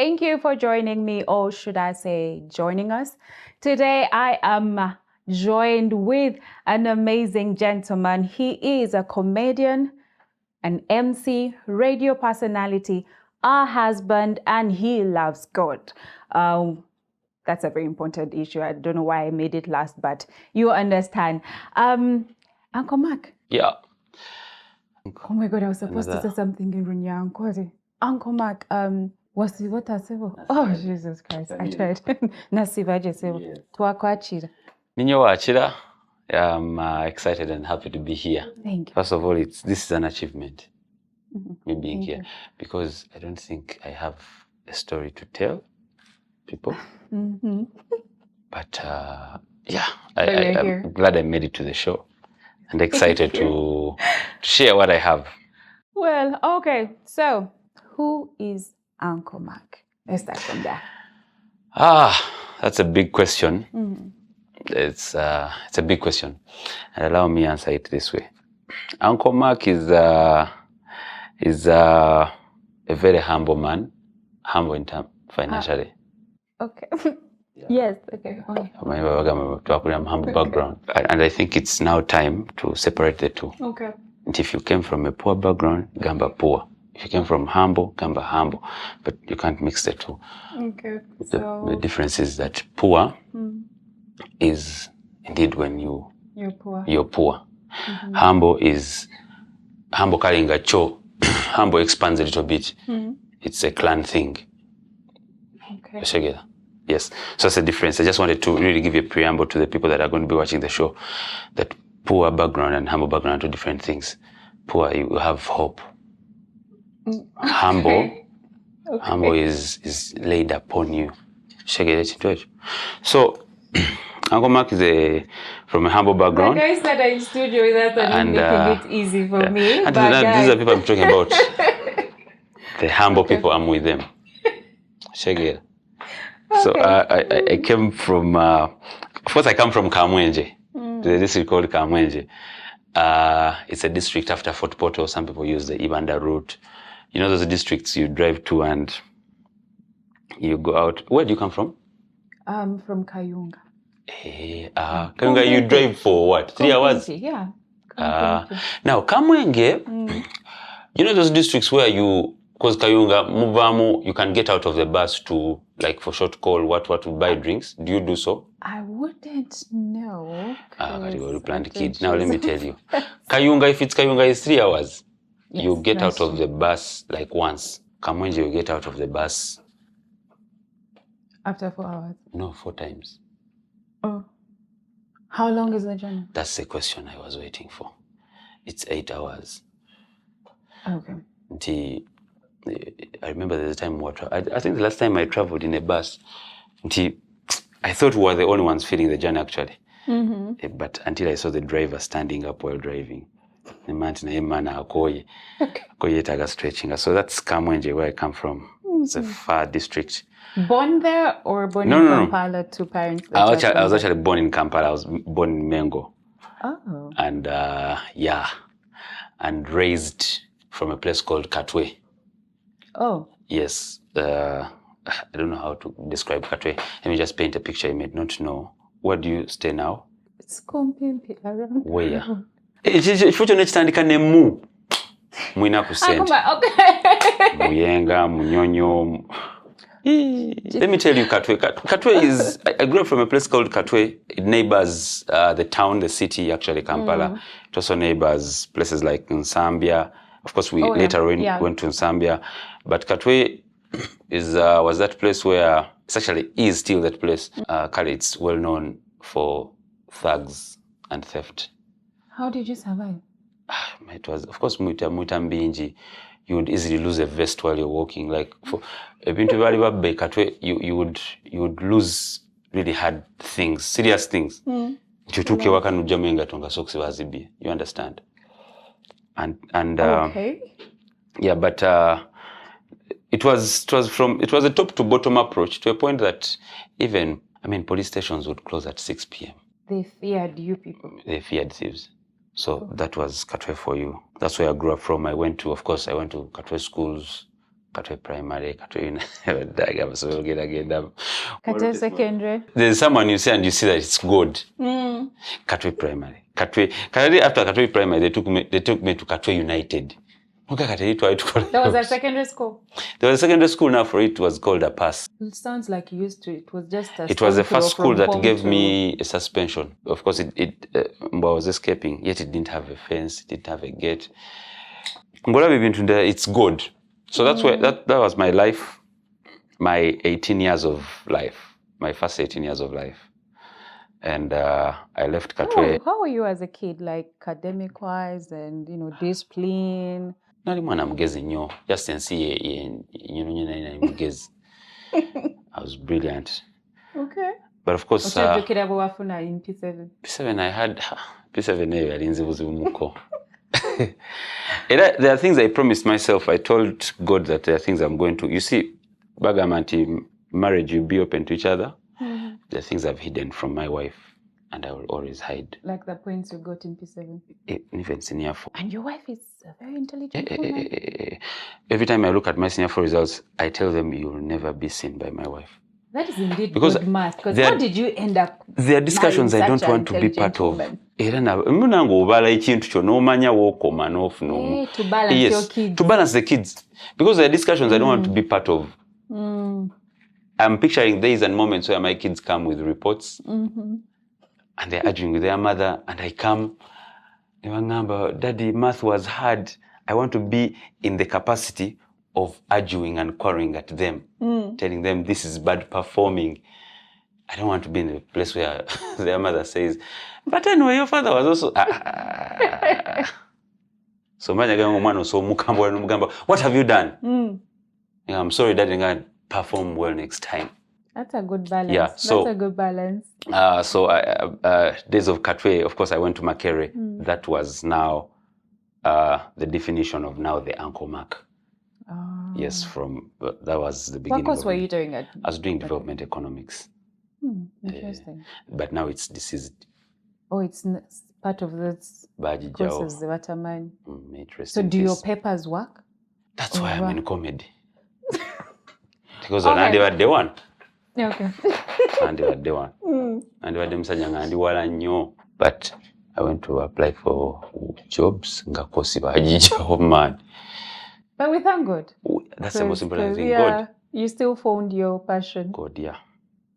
Thank you for joining me, or should I say joining us. Today I am joined with an amazing gentleman. He is a comedian, an MC, radio personality, a husband, and he loves God. That's a very important issue. I don't know why I made it last, but you understand. Uncle Mark. Yeah. Oh my God, I was supposed to say something in Runyankwari. Uncle Mark, what I said? Oh, Jesus Christ, I tried. Nasibaje sevo. Twakwachira. Ninyo wachira. I'm excited and happy to be here. Thank you. First of all, this is an achievement, me being Thank here, you. because I don't think I have a story to tell people. But yeah, I'm glad I made it to the show and excited to share what I have. Well, okay. So, who is Uncle Mark? Let's start from there. That's a big question. It's a big question, and allow me answer it this way. Uncle Mark is a very humble man, humble in terms financially. Okay. Yes. Okay. I'm humble background, and I think it's now time to separate the two. Okay. And if you came from a poor background, gamba poor. If you came from humble, gamba humble. But you can't mix the two. Okay. The difference is that poor is indeed when you're poor. Humble is humble carrying a cho. Humble expands a little bit. It's a clan thing. Okay. Yes. So that's the difference. I just wanted to really give you a preamble to the people that are going to be watching the show, that poor background and humble background are two different things. Poor, you have hope. Humble, humble is laid upon you. So, Uncle Mark is from a humble background. The guys that are in studio with us are making it easy for me. And these are people I'm talking about. The humble people, I'm with them. So I came from, of course I come from Kamwenje, the district called Kamwenje. It's a district after Fort Portal. Some people use the Ibanda route. You know those districts you drive to and you go out. Where do you come from? From Kayunga. Kayunga, you drive for what? 3 hours? Yeah. Now, Kamwenge, you know those districts where you, because Kayunga, Muvamu, you can get out of the bus to, like, for short call, what to buy drinks. Do you do so? I wouldn't know. You planned kid. Now let me tell you. Kayunga, if it's Kayunga, it's 3 hours. Yes, you get out of the bus like once. Kamwenje, you get out of the bus. After 4 hours? No, 4 times. Oh. How long is the journey? That's the question I was waiting for. It's 8 hours. Okay. I remember there's a time I think the last time I traveled in a bus, I thought we were the only ones feeling the journey actually. But until I saw the driver standing up while driving. The stretching. So that's Kamwenje, where I come from. It's a far district. Born there or born in Kampala? Two parents? I was actually born in Kampala. I was born in Mengo. Oh. And and raised from a place called Katwe. Oh. Yes. I don't know how to describe Katwe. Let me just paint a picture you may not know. Where do you stay now? It's Kompimpi around. Where? Ifucho nechitandika nemu. Mwina kusente. Muyenga, munyonyo. Let me tell you, Katwe. Katwe is, I grew up from a place called Katwe. It neighbors the town, the city, actually, Kampala. It also neighbors places like Nsambia. Of course, we later went to Nsambia. But Katwe was that place where, it's actually is still that place. It's well known for thugs and theft. How did you survive? It was, of course, Muitambinji. You would easily lose a vest while you're walking. Like for you would lose really hard things, serious things. You understand? And okay. Yeah, but it was a top to bottom approach to a point that even police stations would close at 6 p.m. They feared you people. They feared thieves. So that was Katwe for you. That's where I grew up from. I went to Katwe schools, Katwe primary, Katwe Katwe secondary. There's someone you say and you see that it's good. Katwe primary. Katwe after Katwe primary, they took me to Katwe United. There was a secondary school. There was a secondary school now for it was called a pass. It sounds like you used to. It was just a. It was the first school that gave me a suspension. Of course, I was escaping. Yet it didn't have a fence. It didn't have a gate. It's good. So that's where that was my life, my 18 years of life, my first 18 years of life. And I left Katwe. How were you as a kid, like academic-wise and, discipline? Nali mwana mugezi nnyo. Just ensi mugezi. I was brilliant. Okay. But of course, in P7? P7 I had P7 yali nzibuzibu muko. There are things I promised myself. I told God that there are things I'm going to. You see, Bagamanti, marriage, you'll be open to each other. There are things I've hidden from my wife, and I will always hide. Like the points you got in P7? Even senior 4. And your wife is a very intelligent woman. Every time I look at my senior 4 results, I tell them, you will never be seen by my wife. That is indeed good math. Because how did you end up? There are discussions I don't want to be part of. To balance the kids. Because there are discussions I don't want to be part of. I'm picturing days and moments where my kids come with reports and they're arguing with their mother, and I come, Daddy, math was hard. I want to be in the capacity of arguing and quarreling at them, telling them this is bad performing. I don't want to be in a place where their mother says, but anyway, your father was also... So what have you done? I'm sorry, Daddy, I'm going to perform well next time. That's a good balance. Yeah, so, that's a good balance. Days of Katwe, of course, I went to Makere. That was now the definition of now the Uncle Mark. Oh. Yes, that was the beginning. What course were you doing? I was doing development economics. Interesting. But now it's deceased. Oh, it's part of this courses, the Waterman. So do your papers work? That's why I'm in comedy. Because on Andy day one. Okay. Andy day one. Andy wala nnyo. But I went to apply for jobs. Oh man. But we thank God. That's the most important thing. Yeah, God. You still found your passion. God, yeah.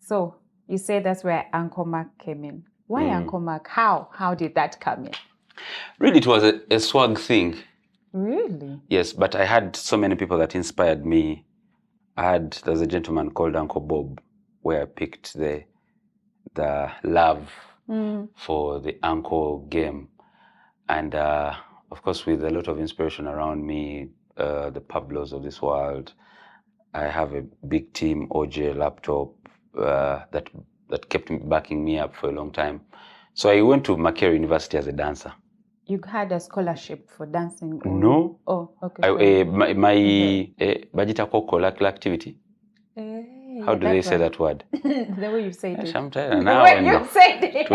So you say that's where Uncle Mark came in. Why Uncle Mark? How did that come in? Really, it was a swag thing. Really? Yes, but I had so many people that inspired me. There's a gentleman called Uncle Bob, where I picked the love for the Uncle game. And of course, with a lot of inspiration around me, the Pablos of this world, I have a big team, OJ, laptop, that kept backing me up for a long time. So I went to Makere University as a dancer. You had a scholarship for dancing? Or... No. Oh, okay. My co-curricular activity. How do they say that word? The way you say it. The way you said it.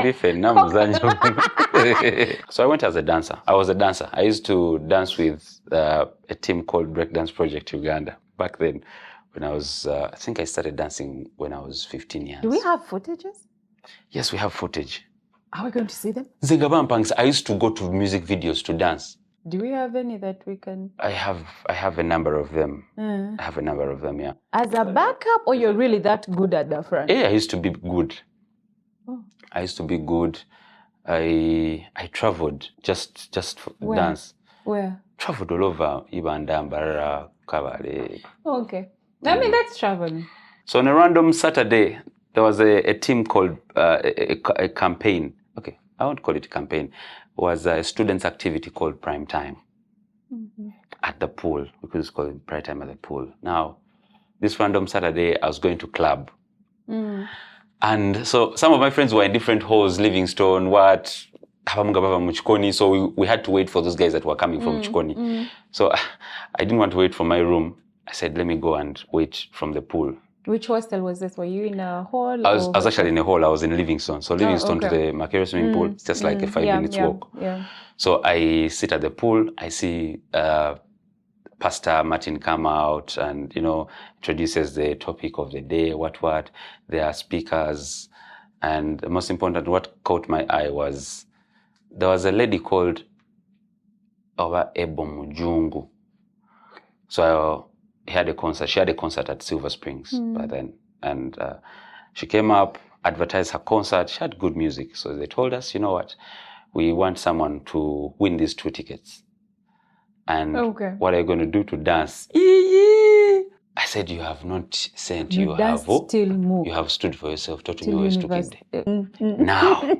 So I went as a dancer. I was a dancer. I used to dance with a team called Breakdance Project Uganda. Back then, when I was, I think I started dancing when I was 15 years. Do we have footages? Yes, we have footage. Are we going to see them? I used to go to music videos to dance. Do we have any that we can? I have a number of them. I have a number of them, yeah. As a backup, or you're really that good at the front? Yeah, I used to be good. Oh. I used to be good. I traveled just for dance. Where? Traveled all over Ibanda, Mbarara, Kabale. Okay. I mean, that's traveling. So on a random Saturday, there was a team called a campaign. Okay, I won't call it a campaign. It was a students' activity called Prime Time at the pool. We could just call it Prime Time at the pool. Now, this random Saturday, I was going to club. And so some of my friends were in different halls, Livingstone, so we had to wait for those guys that were coming from Chikoni. So I didn't want to wait for my room. I said, let me go and wait from the pool. Which hostel was this? Were you in a hall? I was actually in a hall. I was in Livingstone. So Livingstone to the Makere swimming pool, it's just like a 5 minutes walk. Yeah. So I sit at the pool. I see Pastor Martin come out and, introduces the topic of the day, what. There are speakers. And the most important, what caught my eye was, there was a lady called Owa Ebo Mujungu. So she had a concert at Silver Springs by then. And she came up, advertised her concert. She had good music. So they told us, you know what, we want someone to win these 2 tickets. And what are you going to do to dance? I said, you have not sent, you have stood for yourself. Now,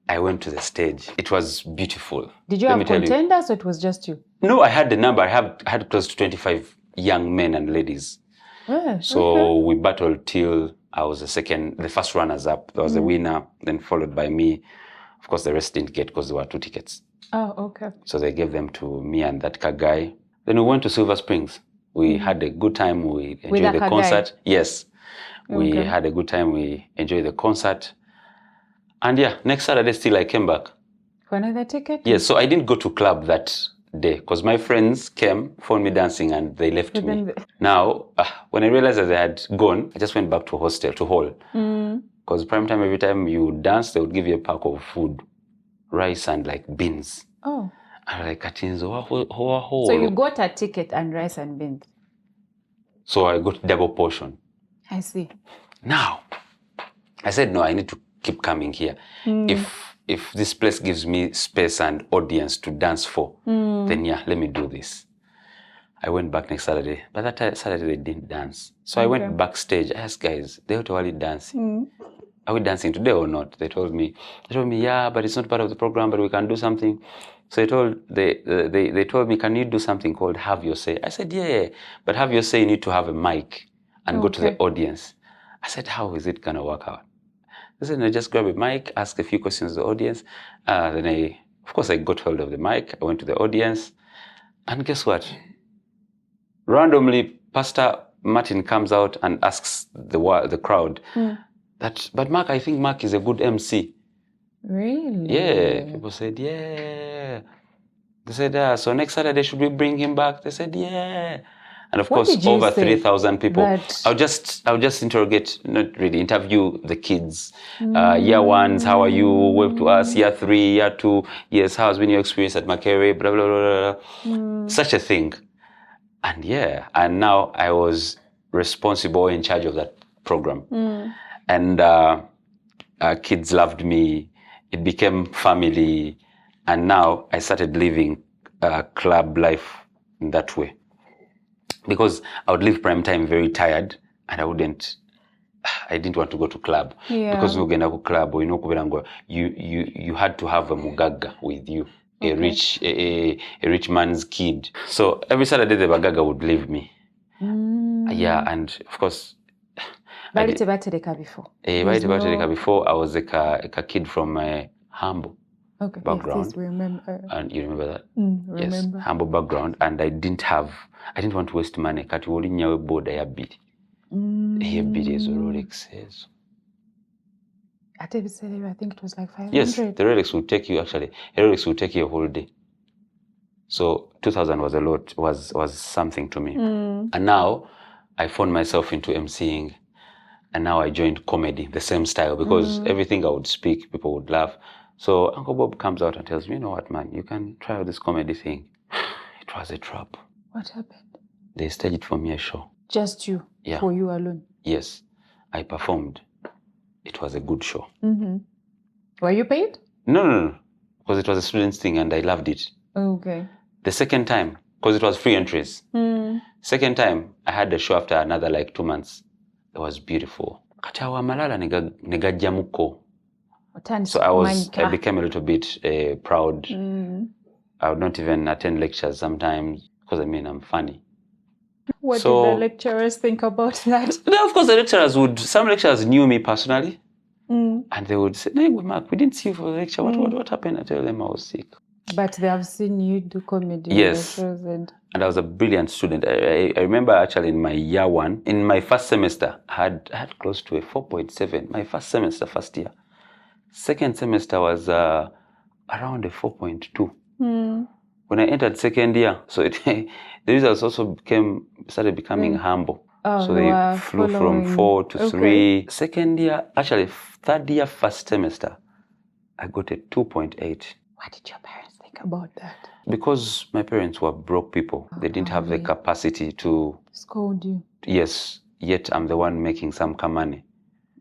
I went to the stage. It was beautiful. Did you have contenders or it was just you? No, I had the number. I had close to 25 young men and ladies. So we battled till I was the first runners up. There was a winner, then followed by me. Of course, the rest didn't get because there were 2 tickets. Oh, okay. So they gave them to me and that guy. Then we went to Silver Springs. We had a good time. We enjoyed the concert. Yes. We had a good time. We enjoyed the concert. And next Saturday still I came back. For another ticket? Yes, so I didn't go to club that day because my friends came, found me dancing and they left me. Now, when I realized that they had gone, I just went back to hall. Because prime time, every time you dance, they would give you a pack of food, rice and like beans. Oh. And like So you got a ticket and rice and beans? So I got double portion. I see. Now, I said, no, I need to keep coming here. If this place gives me space and audience to dance for, then let me do this. I went back next Saturday. But that Saturday they didn't dance. So I went backstage. I asked guys, they were already dancing. Are we dancing today or not? They told me, yeah, but it's not part of the program, but we can do something. So they told me, can you do something called Have Your Say? I said, yeah, but Have Your Say, you need to have a mic and go to the audience. I said, how is it going to work out? They said, I just grab a mic, ask a few questions to the audience. Then I got hold of the mic. I went to the audience. And guess what? Randomly, Pastor Martin comes out and asks the crowd, but Mark, I think Mark is a good MC. Really? Yeah. People said, yeah. They said, so next Saturday, should we bring him back? They said, yeah. And of course, over 3,000 people. I'll just interview the kids. Year ones, how are you? Wave to us. Year 3, year 2, yes, how's been your experience at Makere? Blah, blah, blah, blah. Such a thing. And and now I was responsible in charge of that program. And kids loved me. It became family. And now I started living club life in that way. Because I would leave prime time very tired and I didn't want to go to club. Because we go to club, you had to have a mugaga with you. A rich man's kid. So every Saturday the bagaga would leave me. And of course before I was a kid from a humble background. Yes, remember. And you remember that? Remember. Yes, humble background. And I didn't want to waste money. Kati woli nyawe boda ya bidi. Here bidi is a Rolex. At every salary, I think it was like 500. Yes, the Rolex will take you a whole day. So 2,000 was a lot, was something to me. And now I found myself into emceeing. And now I joined comedy, the same style, because everything I would speak, people would laugh. So Uncle Bob comes out and tells me, you know what, man, you can try out this comedy thing. It was a trap. What happened? They staged for me a show. Just you? Yeah. For you alone? Yes. I performed. It was a good show. Were you paid? No. Because it was a student's thing and I loved it. Okay. The second time, because it was free entries. Second time, I had the show after another like 2 months. It was beautiful. So I became a little bit proud. I would not even attend lectures sometimes because I'm funny. What did the lecturers think about that? No, of course, some lecturers knew me personally. And they would say, "Hey, Mark, we didn't see you for the lecture. What happened?" I tell them I was sick. But they have seen you do comedy. Yes. And I was a brilliant student. I remember actually in my year 1, in my first semester, I had close to a 4.7. My first semester, first year. Second semester was around a 4.2. when I entered second year, so the results also started becoming humble. So they flew from 4 to 3. Second year, actually third year, first semester, I got a 2.8. What did your parents think about that? Because my parents were broke people. They didn't have the capacity to scold you. Yes, yet I'm the one making some money.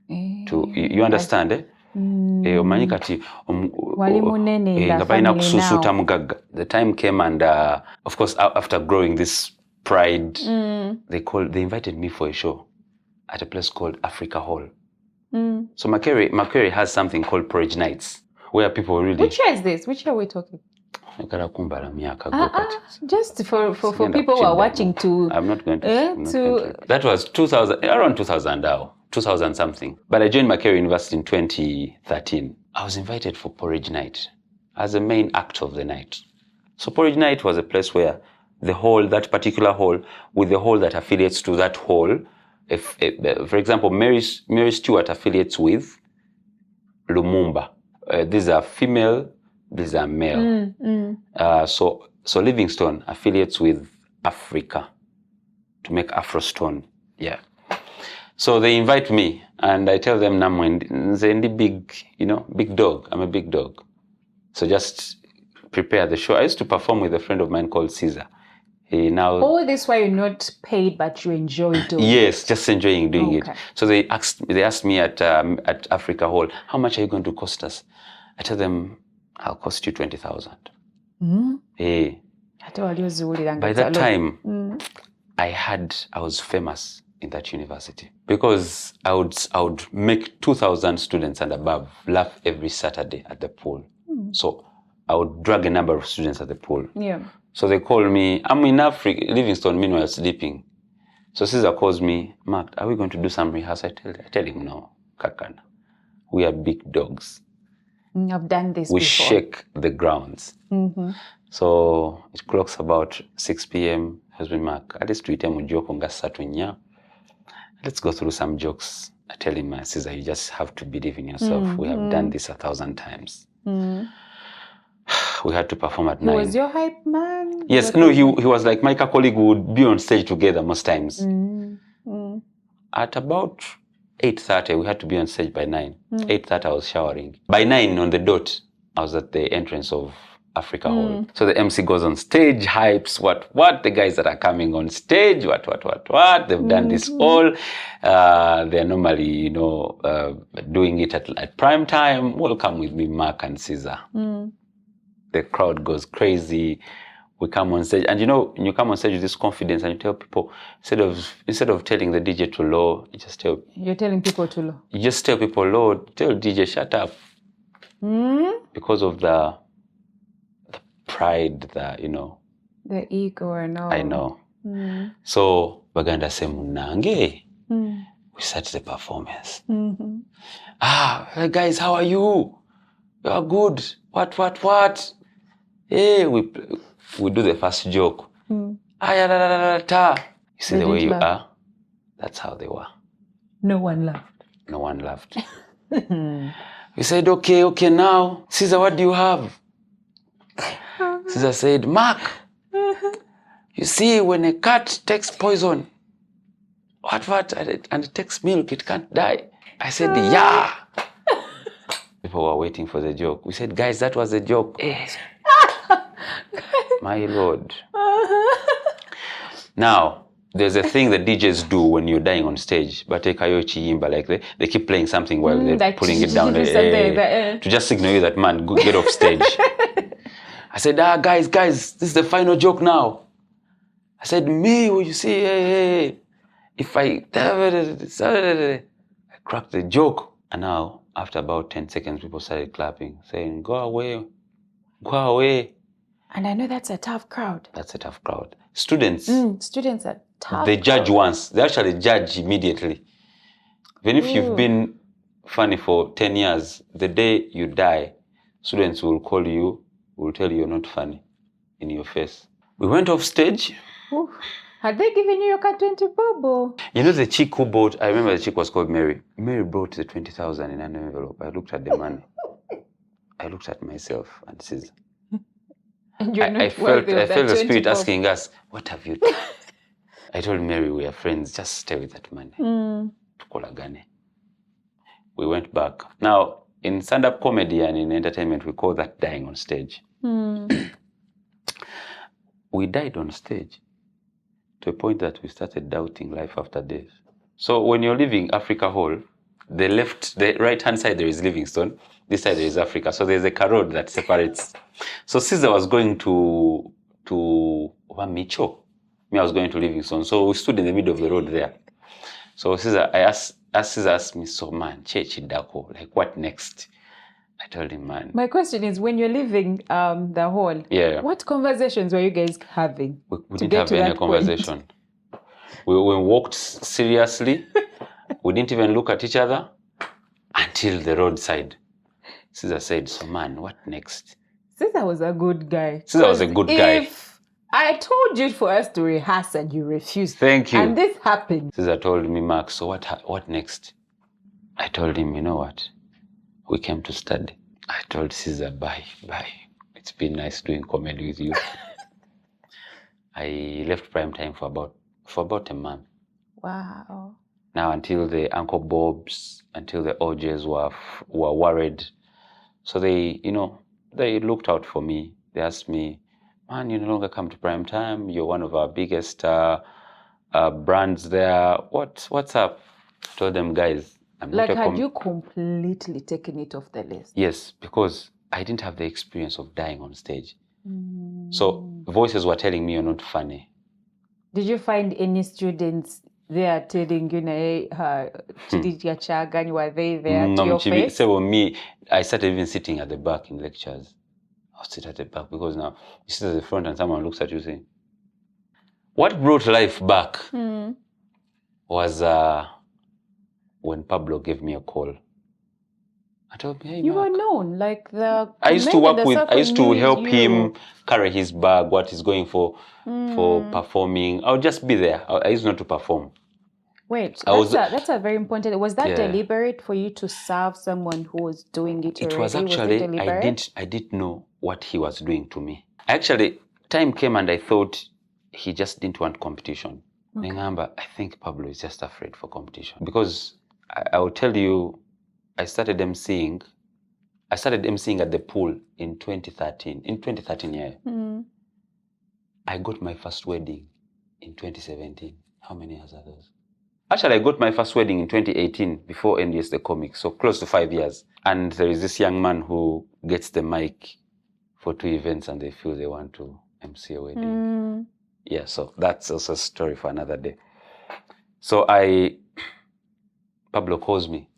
You understand, eh? Omanyi kati nga balina kususuuta mugagga. The time came and of course after growing this pride, they invited me for a show at a place called Africa Hall. So Macquarie has something called Porridge Nights, where people really... Which year is this? Which year are we talking? Just for people who are watching to... I'm not going to... That was 2000, around 2000 now. 2000 something. But I joined Macquarie University in 2013. I was invited for Porridge Night as the main act of the night. So Porridge Night was a place where the hall, that particular hall, with the hall that affiliates to that hall, for example, Mary Stewart affiliates with Lumumba. These are female, these are male. So Livingstone affiliates with Africa to make Afrostone. Yeah. So they invite me and I tell them, big dog. I'm a big dog. So just prepare the show. I used to perform with a friend of mine called Caesar. Oh, this why you're not paid, but you enjoy doing it. Yes, just enjoying doing it. So they asked me at Africa Hall, how much are you going to cost us? I tell them, I'll cost you 20,000. Hey. By that time, I was famous in that university because I would make 2,000 students and above laugh every Saturday at the pool. So I would drag a number of students at the pool. Yeah. So they call me, I'm in Africa, Livingstone, meanwhile sleeping. So Caesar calls me, Mark, are we going to do some rehearsal? I tell him, no, Kakana. We are big dogs. I've done this We before. shake the grounds. So it clocks about 6 p.m. Husband Mark, at least we tell him joke on Gasatunya. Let's go through some jokes. I tell him, Caesar, you just have to believe in yourself. We have done this 1,000 times. We had to perform at 9. He was your hype man? Yes, no, he was like my colleague. We would be on stage together most times. At about 8:30, we had to be on stage by 9. 8:30, I was showering. By 9 on the dot, I was at the entrance of Africa Hall. So the MC goes on stage, hypes what the guys that are coming on stage, what. They've done this all. They're normally, doing it at prime time. Welcome with me, Mark and Caesar. The crowd goes crazy. We come on stage, and when you come on stage with this confidence and you tell people, instead of telling the DJ to low, you just tell... You're telling people to low? You just tell people low, tell DJ shut up. Because of the pride, the ego and all. I know. So Baganda say munange. We start the performance. Hey guys, how are you? You are good. What? Hey, we do the first joke. You see the way you are? That's how they were. No one laughed. We said, okay, now, Caesar, what do you have? Caesar said, Mark, you see, when a cat takes poison, and it takes milk, it can't die. I said, yeah. People were waiting for the joke. We said, guys, that was a joke. My Lord. Now, there's a thing that DJs do when you're dying on stage. But like they keep playing something while they're like putting it down to just signal you that, man, go get off stage. I said, guys, this is the final joke now. I said, me, you see, if I cracked the joke. And now, after about 10 seconds, people started clapping, saying, go away. And I know that's a tough crowd. That's a tough crowd. Students are tough. They judge once. They actually judge immediately. Even if you've been funny for 10 years, the day you die, students will call you, will tell you you're not funny in your face. We went off stage. Ooh. Had they given you your Katwe Bobo? The chick who bought, I remember the chick was called Mary. Mary brought the 20,000 in an envelope. I looked at the money. I looked at myself and said, And you're not I felt the spirit bob. asking us, what have you done? I told Mary, we are friends, just stay with that money. Tukolagane. We went back. Now, in stand-up comedy and in entertainment, we call that dying on stage. We died on stage to a point that we started doubting life after death. So when you're leaving Africa Hall, the right-hand side there is Livingstone, this side there is Africa. So there's a car road that separates. So Caesar was going to Micho. Me, I was going to Livingstone. So we stood in the middle of the road there. So Caesar, Caesar asked me, so man, Chechi Dako, like what next? I told him, man. My question is, when you're leaving the hall, what conversations were you guys having? We didn't have any conversation. We walked seriously. We didn't even look at each other until the roadside. Caesar said, so man, what next? Caesar was a good guy. Caesar was a good guy. I told you for us to rehearse and you refused. Thank you. And this happened. Caesar told me, Mark, so what next? I told him, you know what? We came to study. I told Caesar, bye. It's been nice doing comedy with you. I left prime time for about a month. Wow. Now until the Uncle Bobs, until the OJs were worried. So they looked out for me. They asked me, man, you no longer come to prime time. You're one of our biggest brands there. What's up? I told them, guys, had you completely taken it off the list? Yes, because I didn't have the experience of dying on stage. So voices were telling me you're not funny. Did you find any students there telling you, were they there to your face? So me, I started even sitting at the back in lectures. I'll sit at the back because now you sit at the front and someone looks at you saying, what brought life back was when Pablo gave me a call. I told him, hey, you Mark, were known, like the. I used to help him carry his bag, what he's going for performing. I would just be there. I used not to perform. Wait, that's a very important. Was that deliberate for you to serve someone who was doing it already? It was actually, I didn't know what he was doing to me. Actually, time came and I thought he just didn't want competition. Okay. Remember, I think Pablo is just afraid for competition. Because I will tell you, I started emceeing at the pool in 2013. In 2013, yeah. I got my first wedding in 2017. How many years are those? Actually, I got my first wedding in 2018 before NDS the comic, so close to 5 years. And there is this young man who gets the mic for 2 events and they feel they want to MC a wedding. Yeah, so that's also a story for another day. So Pablo calls me,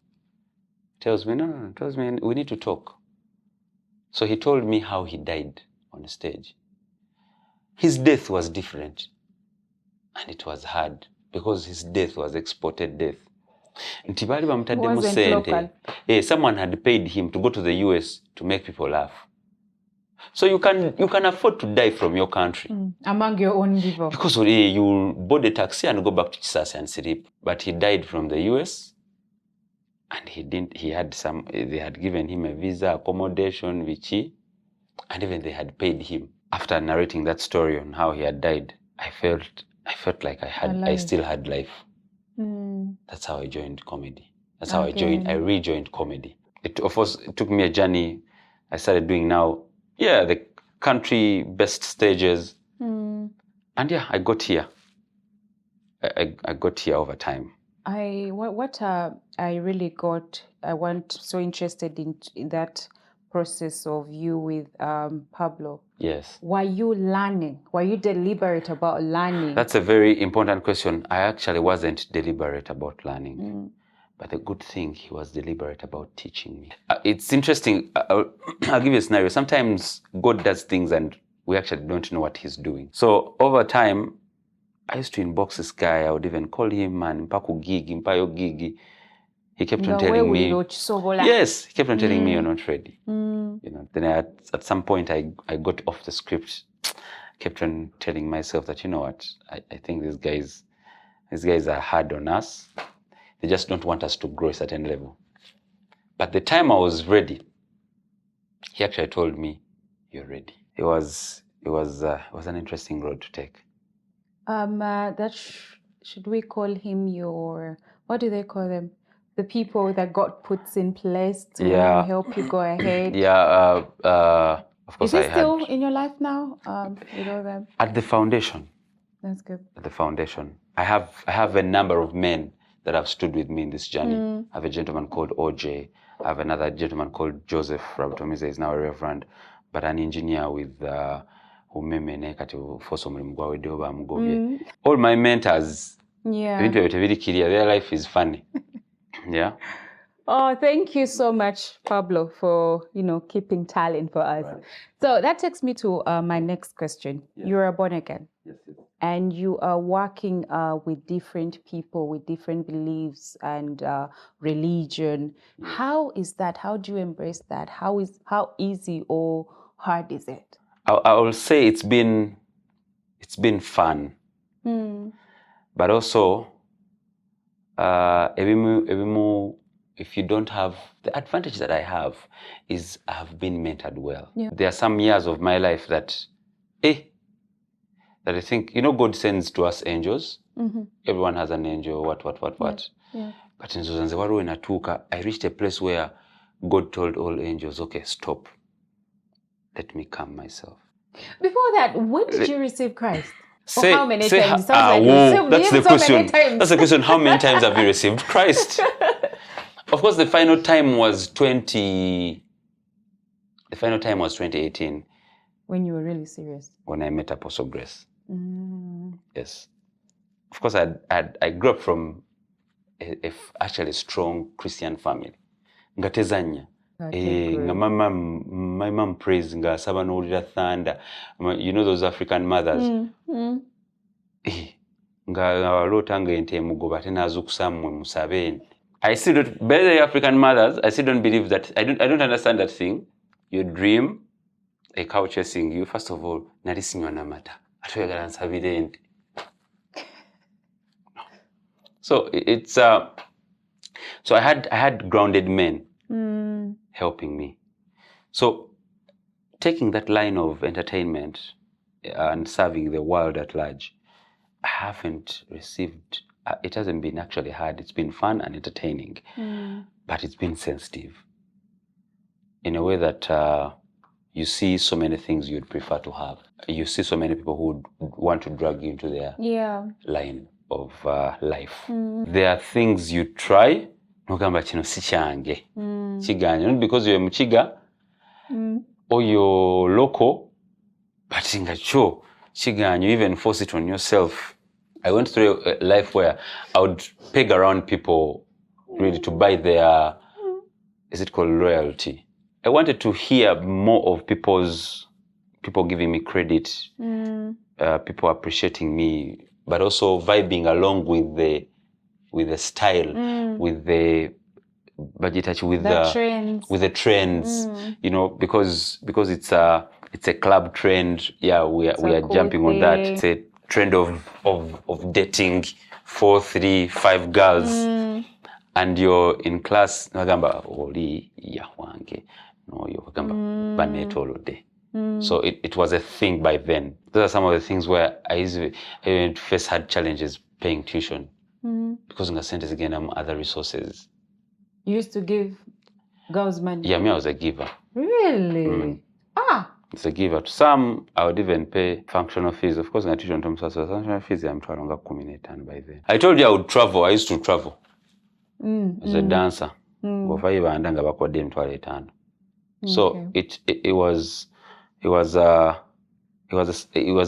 tells me, tells me, we need to talk. So he told me how he died on the stage. His death was different and it was hard because his death was exported death. Someone had paid him to go to the US to make people laugh. So you can afford to die from your country. Among your own people. Because you board a taxi and go back to Chisasi and sleep. But he died from the US and they had given him a visa, accommodation, Vichy, and even they had paid him. After narrating that story on how he had died, I felt like I still had life. That's how I joined comedy. That's how I rejoined comedy. It took me a journey. I started doing now, the country best stages. And I got here. I got here over time. I so interested in that process of you with Pablo. Yes. Were you learning? Were you deliberate about learning? That's a very important question. I actually wasn't deliberate about learning. But the good thing, he was deliberate about teaching me. It's interesting. I'll give you a scenario. Sometimes God does things and we actually don't know what he's doing. So over time, I used to inbox this guy. I would even call him, man, mpaku gigi, mpayo gigi. He kept on telling me, yes, he kept on telling me you're not ready. Then at some point I got off the script. Kept on telling myself that, you know what, I think these guys are hard on us. They just don't want us to grow a certain level. But the time I was ready, he actually told me, you're ready. It was an interesting road to take. Should we call him your, what do they call them? The people that God puts in place to help you go ahead. Yeah, of course. Is he still in your life now? With all them? At the foundation. That's good. At the foundation, I have a number of men that have stood with me in this journey. I have a gentleman called OJ. I have another gentleman called Joseph Rabutomize, is now a reverend, but an engineer with all my mentors. Yeah. Their life is funny. Yeah. Oh, thank you so much, Pablo, for keeping talent for us. Right. So that takes me to my next question. Yes. You are born again. Yes, yes. And you are working with different people with different beliefs and religion. Yes. How is that? How do you embrace that? How easy or hard is it? I will say it's been fun, but also if you don't have the advantage that I have is I have been mentored well. Yeah. There are some years of my life that I think, God sends to us angels. Mm-hmm. Everyone has an angel, what. Yeah. But in Zanzibar, in Atuka, I reached a place where God told all angels, okay, stop. Let me calm myself. Before that, when did you receive Christ? How many times? That's the question. That's the question. How many times have you received Christ? Of course, the final time was 2018. When you were really serious? When I met Apostle Grace. Yes. Of course, I grew up from actually a strong Christian family. Ngatezanya. My mom prays nga saba n'olira thunder. Those African mothers. Nga walota nga ente mugoba tenazukusa mmwe musabeni. I still don't, by the African mothers, I still don't believe that. I don't understand that thing. You dream a cow chasing you. First of all, nali sinywa namata. Atwegala nsabire ente. So it's so I had grounded men helping me. So taking that line of entertainment and serving the world at large, I haven't received. It hasn't been actually hard. It's been fun and entertaining, but it's been sensitive in a way that you see so many things you'd prefer to have. You see so many people who would want to drag you into their line of life. There are things you try, nogamba kino si kyange. Chiganya, not because you're Muchiga or you're local, but singacho, chiganya, you even force it on yourself. I went through a life where I would peg around people really to buy their, is it called loyalty? I wanted to hear more of people giving me credit, people appreciating me, but also vibing along with the style, with the budget, with the trends, because it's a club trend. Yeah, we are cool jumping thing on that. It's a trend of dating 4, 3, 5 girls, and you're in class. Nagamba oli yawange no yokamba banetolode. So it was a thing by then. Those are some of the things where I first had challenges paying tuition because in the centers again other resources. You used to give girls money? Yeah, me I was a giver. Really? It's a giver. To some, I would even pay functional fees. Of course, in a tuition terms, functional fees, I'm trying to communicate by then. I told you I would travel. I used to travel as a dancer. So it was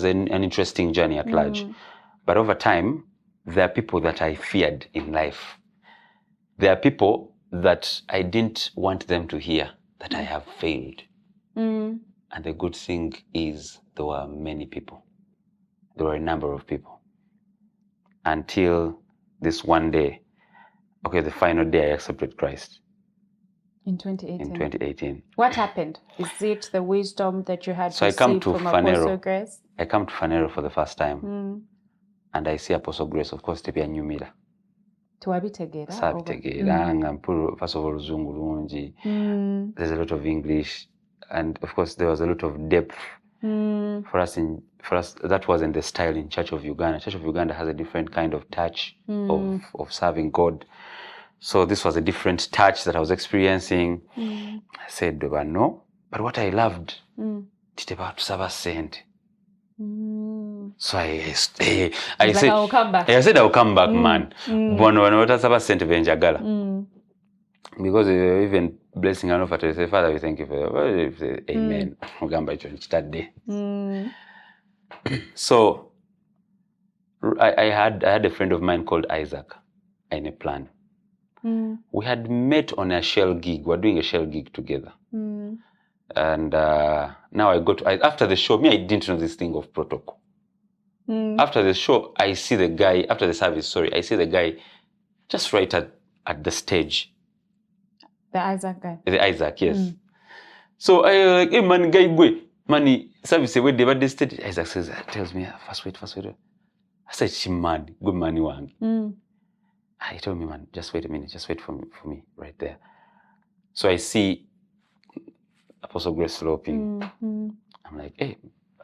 an interesting journey at large. But over time, there are people that I feared in life. There are people that I didn't want them to hear that I have failed. And the good thing is there were many people. There were a number of people. Until this one day, the final day I accepted Christ. In 2018? In 2018. What happened? Is it the wisdom that you had received from Apostle Grace? I come to Fanero for the first time. And I see Apostle Grace, of course, to be a new mirror. Tuwabitegera? First of all, Zungu Lungi. There's a lot of English. And of course, there was a lot of depth For us, that wasn't the style in Church of Uganda. Church of Uganda has a different kind of touch of serving God. So this was a different touch that I was experiencing. I said, no. But what I loved, so I said, I'll come back. I said, I'll come back, man. Because even blessing and offer to say, Father, we thank you for amen. So I had a friend of mine called Isaac in a plan. We had met on a shell gig. We're doing a shell gig together. And now I got after the show, I didn't know this thing of protocol. After the show, I see the guy, after the service, I see the guy just right at the stage. The Isaac guy. The Isaac, yes. So I like, hey man, guy, go. Money service where they were the stage. Isaac says, tells me, first wait. I said, she mad, good money wang. He told me, man, just wait a minute, just wait for me right there. So I see Apostle Grace sloping. I'm like, hey,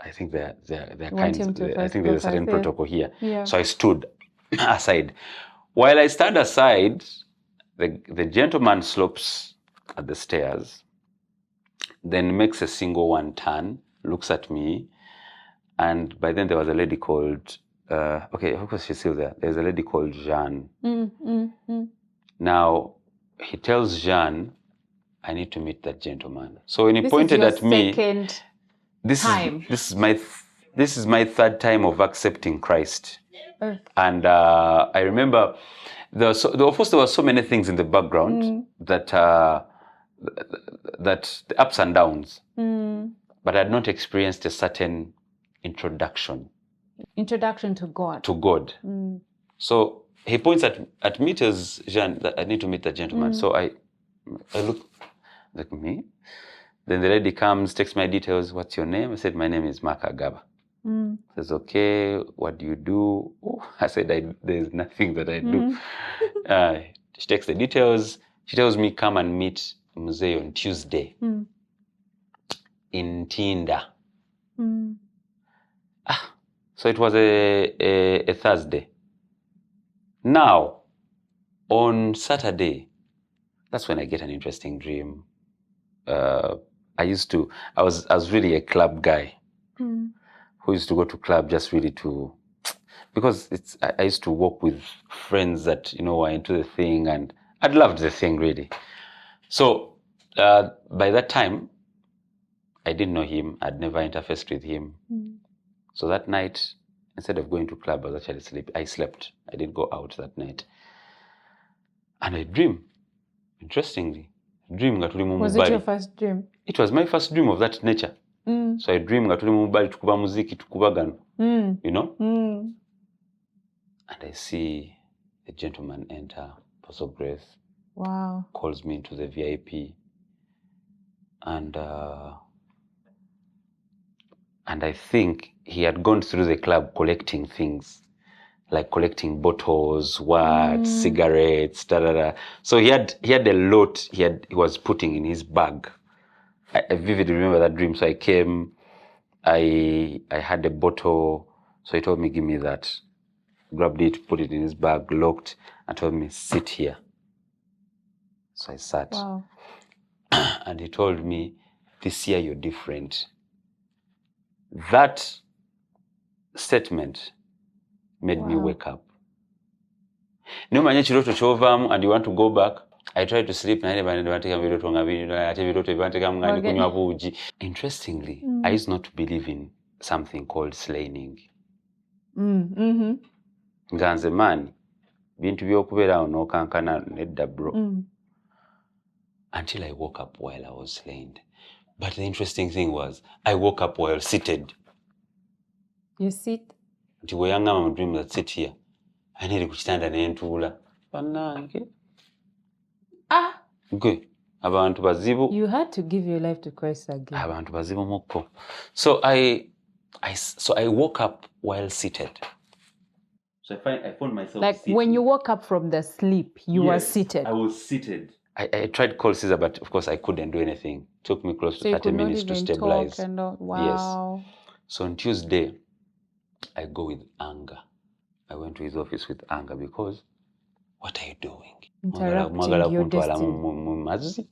I think they're kind. I think there's a certain protocol here. Yeah. So I stood aside. While I stand aside, the gentleman slopes at the stairs, then makes a single one turn, looks at me, and by then there was a lady called, of course she's still there. There's a lady called Jeanne. Now, he tells Jeanne, I need to meet that gentleman. So when he pointed at me, this is my third time of accepting Christ. And I remember of course there were so many things in the background that the ups and downs, but I had not experienced a certain introduction to God. So he points at me, tells Jean that I need to meet that gentleman. So I look like me. Then the lady comes, takes my details. What's your name? I said, my name is Mark Agaba. Says, okay, what do you do? I said, there's nothing that I do. She takes the details. She tells me, come and meet Mzee on Tuesday in Tinda. So it was a Thursday. Now, on Saturday, that's when I get an interesting dream. I was really a club guy who used to go to club just really because I used to walk with friends that, were into the thing, and I'd loved the thing really. So by that time, I didn't know him. I'd never interfaced with him. So that night, instead of going to club, I was actually sleeping. I slept. I didn't go out that night. And I dreamed, interestingly. Was it your first dream? It was my first dream of that nature. So I dreamed nga tuli mu bali tukuba muziki tukubagano. And I see a gentleman enter, Apostle Grace. Wow. Calls me into the VIP. And I think he had gone through the club collecting things, like collecting bottles, cigarettes, So he had a lot he was putting in his bag. I vividly remember that dream. So I came, I had a bottle. So he told me, give me that. Grabbed it, put it in his bag, locked, and told me, sit here. So I sat. Wow. And he told me, this year you're different. That statement made me wake up. No manye chiroto chovamu and you want to go back. I tried to sleep. Interestingly, I used not to believe in something called slaying. Nganze man, bintu byokubera ono kankana nedda bro. Until I woke up while I was slain. But the interesting thing was, I woke up while seated. You sit? Nti we yangama mu dream that sit here. I need to stand and entula. Banange. Good. Abantu bazibu. You had to give your life to Christ again. Abantu bazibu mukko. So I woke up while seated. So I found myself like seated. When you woke up from the sleep, you were seated. I was seated. I tried call Caesar, but of course I couldn't do anything. It took me close to 30 minutes to stabilize. Wow. Yes. So on Tuesday, I go with anger. I went to his office with anger because, what are you doing? Interrupting your destiny.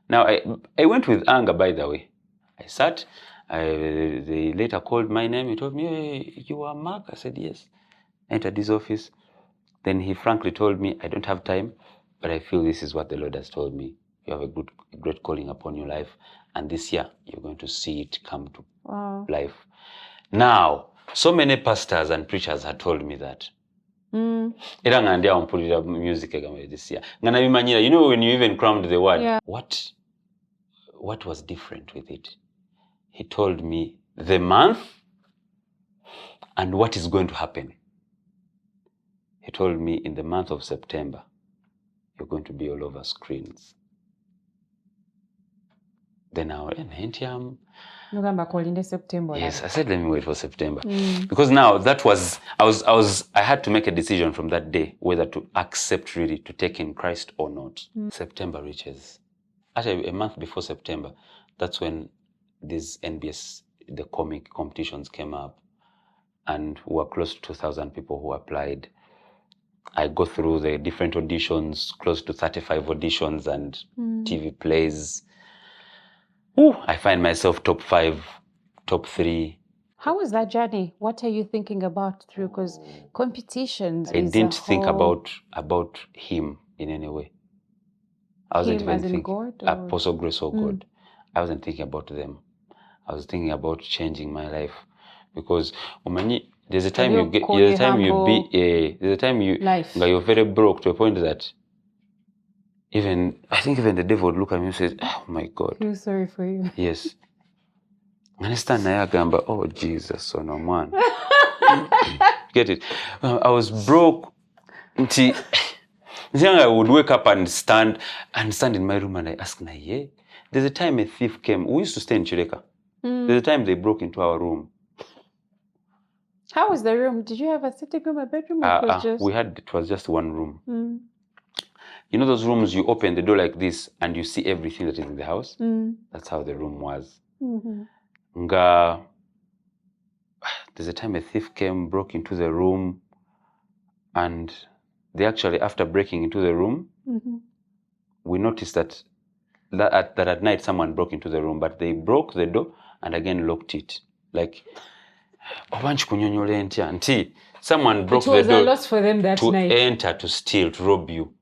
Now, I went with anger, by the way. I sat. They later called my name. He told me, hey, you are Mark? I said, yes. Entered his office. Then he frankly told me, I don't have time, but I feel this is what the Lord has told me. You have a great calling upon your life. And this year, you're going to see it come to life. Now, so many pastors and preachers had told me that. Era nga ndi ampulira music this year. You know, when you even crammed the word, what was different with it? He told me the month and what is going to happen. He told me in the month of September, you're going to be all over screens. Then I went, yes, I said, let me wait for September. Because now I had to make a decision from that day whether to accept really to take in Christ or not. September reaches. Actually, a month before September, that's when these NBS, the comic competitions came up, and we were close to 2,000 people who applied. I go through the different auditions, close to 35 auditions and TV plays. I find myself top 5, top 3. How was that journey? What are you thinking about through? Because competitions I didn't think about him in any way. I wasn't even thinking God, Apostle Grace or God. I wasn't thinking about them. I was thinking about changing my life, because there's a time you're very broke to a point that I think even the devil would look at me and say, oh my God. I feel sorry for you. Yes. Oh Jesus, so no man. Get it? I was broke. I would wake up and stand in my room and I ask, there's a time a thief came. We used to stay in Chireka. There's a time they broke into our room. How was the room? Did you have a sitting room, a bedroom? It was just one room. You know those rooms you open the door like this and you see everything that is in the house? That's how the room was. There's a time a thief came, broke into the room, and they actually, after breaking into the room, we noticed that at night someone broke into the room, but they broke the door and again locked it. Like, someone broke the door loss for them that to night. Enter, to steal, to rob you.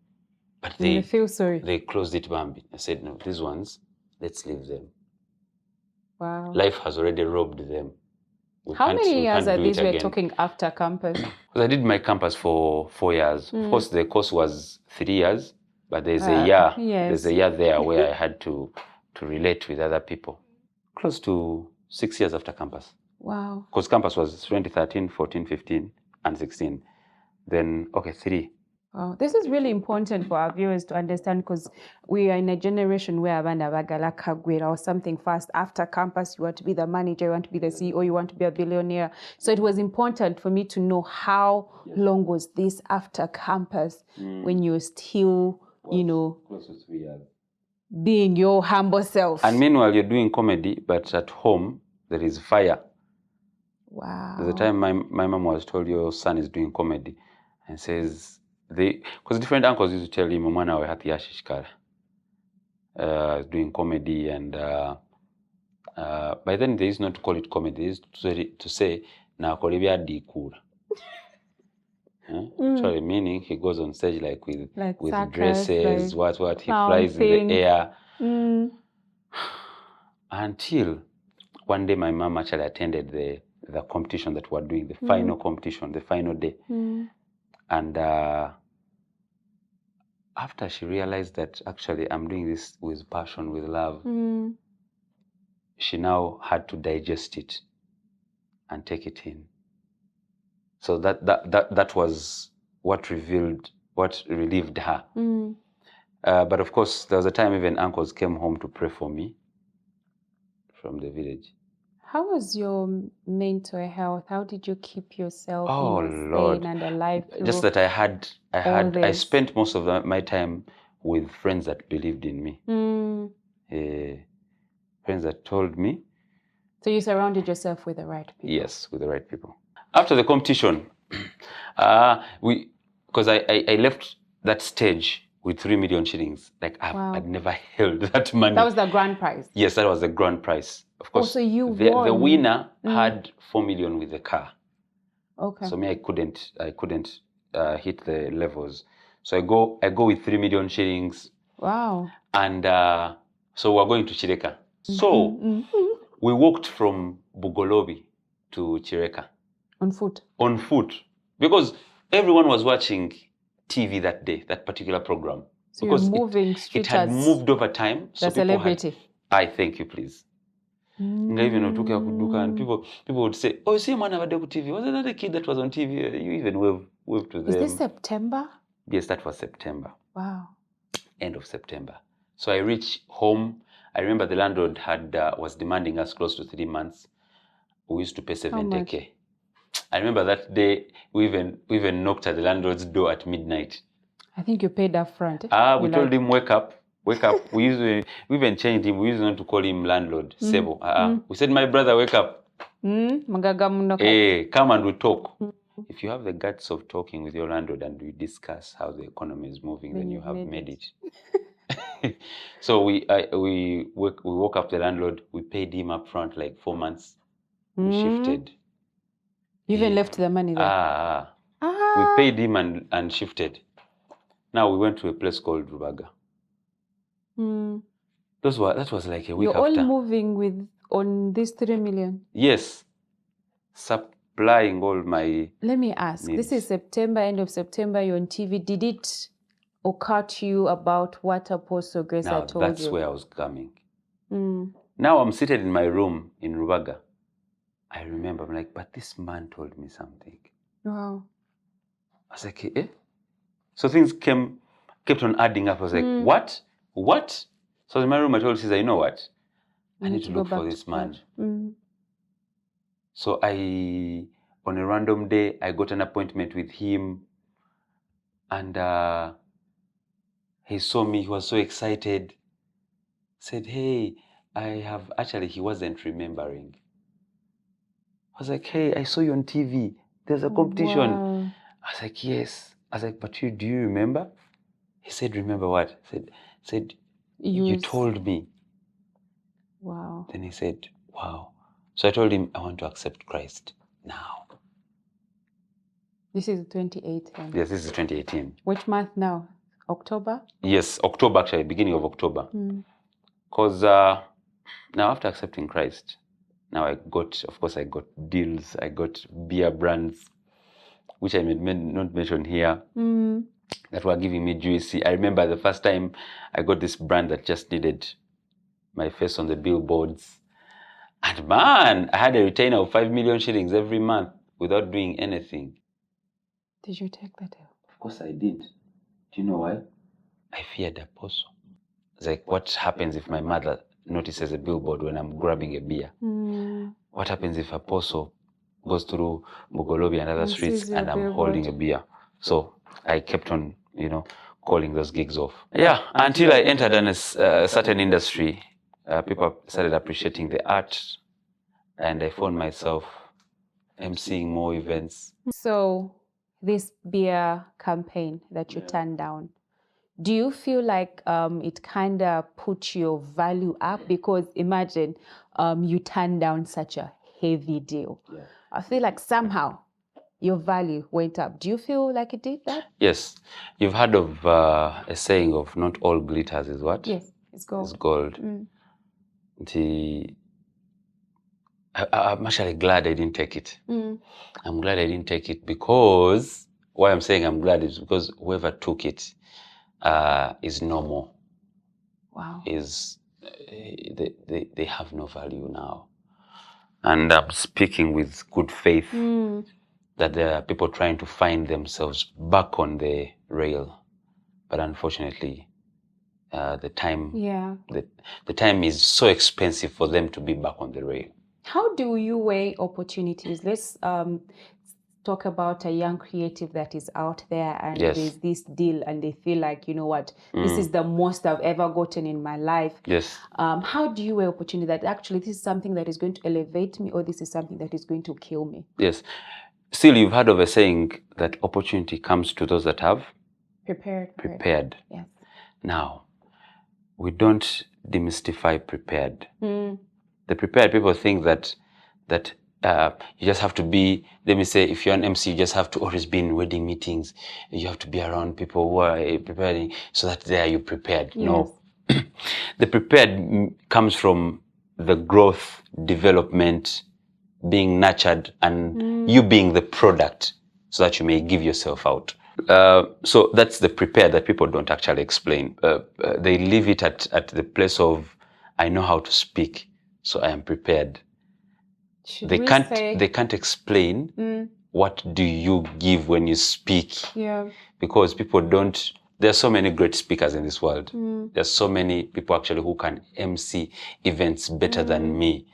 But they feel sorry. They closed it, Bambi. I said, no, these ones, let's leave them. Wow. Life has already robbed them. How many years are these we're talking after campus? Because I did my campus for 4 years. Of course, the course was 3 years, but there's a year. Yes. There's a year there where I had to relate with other people. Close to 6 years after campus. Wow. Because campus was 2013, 14, 15, and 16. Then, 3. Wow. This is really important for our viewers to understand, because we are in a generation where abana bagala kagwera or something fast. After campus, you want to be the manager, you want to be the CEO, you want to be a billionaire. So it was important for me to know how long was this after campus when you're still, close to 3 years. Being your humble self. And meanwhile, you're doing comedy, but at home, there is fire. Wow. There's a time my mom was told, your son is doing comedy, and says, because different uncles used to tell him, Mwana we hati yashishkara, doing comedy, and by then they used not to call it comedy, they used to say, na kolibia dikura. Actually meaning he goes on stage like with dresses, what he flies in the air. Until one day my mom actually attended the competition that we're doing, the final competition, the final day. And after she realized that actually I'm doing this with passion, with love, she now had to digest it and take it in. So that was what relieved her. But of course, there was a time even uncles came home to pray for me from the village. How was your mental health? How did you keep yourself Lord, sane and alive? Just that I spent most of my time with friends that believed in me. Friends that told me. So you surrounded yourself with the right people? Yes, with the right people. After the competition, because I left that stage with 3 million shillings. Like I'd never held that money. That was the grand prize? Yes, that was the grand prize. Of course, so you won. The winner had 4 million with the car. Okay. So me, I couldn't hit the levels. So I go with 3 million shillings. Wow. And so we're going to Chireka. So we walked from Bugolobi to Chireka. On foot? On foot. Because everyone was watching TV that day, that particular program. So because you're moving it had moved over time. So the celebrity. I thank you, please. Even people would say, "Oh, you see man on TV? Was that the kid that was on TV?" You even wave to them. Is this September? Yes, that was September. Wow. End of September. So I reached home. I remember the landlord was demanding us close to 3 months. We used to pay 70K. I remember that day we even knocked at the landlord's door at midnight. I think you paid up front. We told him, wake up. We even changed him. We used not to call him landlord, Sebo. We said, my brother, wake up. Hey, come and we talk. If you have the guts of talking with your landlord and we discuss how the economy is moving, then you have made it. So we woke up the landlord. We paid him up front like 4 months. We shifted. You even left the money there? We paid him and shifted. Now we went to a place called Rubaga. That was like a week after. You're all moving on this 3 million? Yes. Supplying all my Let me ask, needs. This is September, end of September, you're on TV. Did it occur to you about what Apostle Grace had told you? That's where I was coming. Now I'm seated in my room in Rubaga. I remember, I'm like, but this man told me something. Wow. I was like, eh? So things kept on adding up. I was like, what? What? So in my room, I told Caesar, you know what? I need to look for this man. So on a random day, I got an appointment with him. And he saw me. He was so excited. Said, hey, he wasn't remembering. I was like, hey, I saw you on TV. There's a competition. Wow. I was like, yes. I was like, but do you remember? He said, remember what? Said, you told me. Wow. Then he said, wow. So I told him, I want to accept Christ now. This is 2018? Yes, this is 2018. Which month now? October? Yes, October actually, beginning of October. Because now after accepting Christ, now I got deals. I got beer brands, which I may not mention here, that were giving me juicy. I remember the first time I got this brand that just needed my face on the billboards. And man, I had a retainer of 5 million shillings every month without doing anything. Did you take that out? Of course I did. Do you know why? I feared Apostle. It's like, what happens if my mother notices a billboard when I'm grabbing a beer? What happens if Apostle goes through Bugolobi and other streets and I'm holding a beer? So I kept on, calling those gigs off. Yeah, until I entered a certain industry, people started appreciating the art, and I found myself emceeing more events. So this beer campaign that you turned down, do you feel like it kind of put your value up? Because imagine you turned down such a heavy deal. Yeah. I feel like somehow your value went up. Do you feel like it did that? Yes. You've heard of a saying of not all glitters is what? Yes, it's gold. It's gold. I'm actually glad I didn't take it. I'm glad I didn't take it because, why I'm saying I'm glad is because whoever took it is no more. Wow. They have no value now. And I'm speaking with good faith that there are people trying to find themselves back on the rail. But unfortunately, the time is so expensive for them to be back on the rail. How do you weigh opportunities? Let's talk about a young creative that is out there and there's this deal and they feel like, you know what, this is the most I've ever gotten in my life. Yes. How do you weigh opportunity that actually this is something that is going to elevate me or this is something that is going to kill me? Yes. Still, you've heard of a saying that opportunity comes to those that have prepared. Yes. Now, we don't demystify prepared. The prepared people think that you just have to be, let me say, if you're an MC, you just have to always be in wedding meetings. You have to be around people who are preparing so that there you're prepared. Yes. No. The prepared comes from the growth, development, being nurtured, and you being the product so that you may give yourself out. So that's the prepared that people don't actually explain. They leave it at the place of, I know how to speak, so I am prepared. They can't explain what do you give when you speak. Yeah. Because people don't, there are so many great speakers in this world. There's so many people actually who can MC events better than me.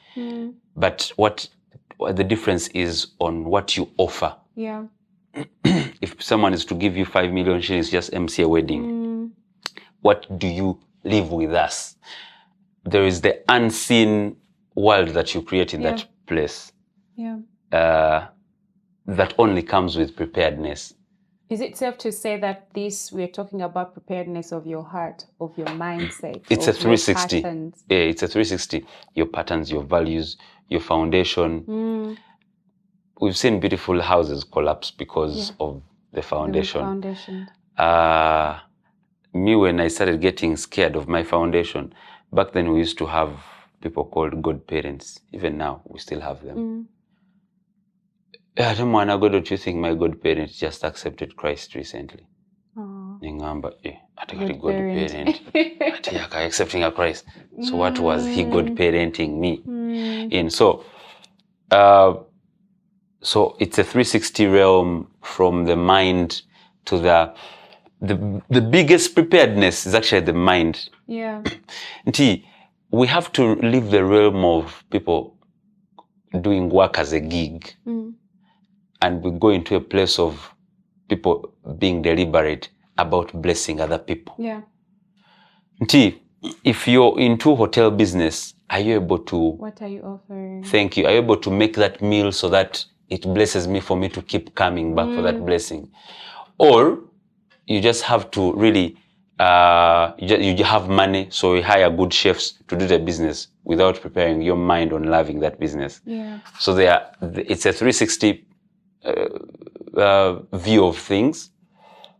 But what the difference is on what you offer. Yeah. If someone is to give you 5 million shillings, just MC a wedding. What do you live with us? There is the unseen world that you create in that place. Yeah. That only comes with preparedness. Is it safe to say that we're talking about preparedness of your heart, of your mindset? It's a 360. Yeah, it's a 360. Your patterns, your values, your foundation. We've seen beautiful houses collapse because of the foundation. Me, when I started getting scared of my foundation, back then we used to have people called godparents. Even now, we still have them. I don't want to go. Don't you think my godparents just accepted Christ recently? Godparent. Accepting a Christ. So what was he godparenting me? And so it's a 360 realm from the mind to the biggest preparedness is actually the mind. Yeah. We have to leave the realm of people doing work as a gig. And we go into a place of people being deliberate about blessing other people. Yeah. If you're into hotel business, are you able to... What are you offering? Thank you. Are you able to make that meal so that it blesses me for me to keep coming back for that blessing? Or you just have to really... you have money, so you hire good chefs to do the business without preparing your mind on loving that business. Yeah. So it's a 360 view of things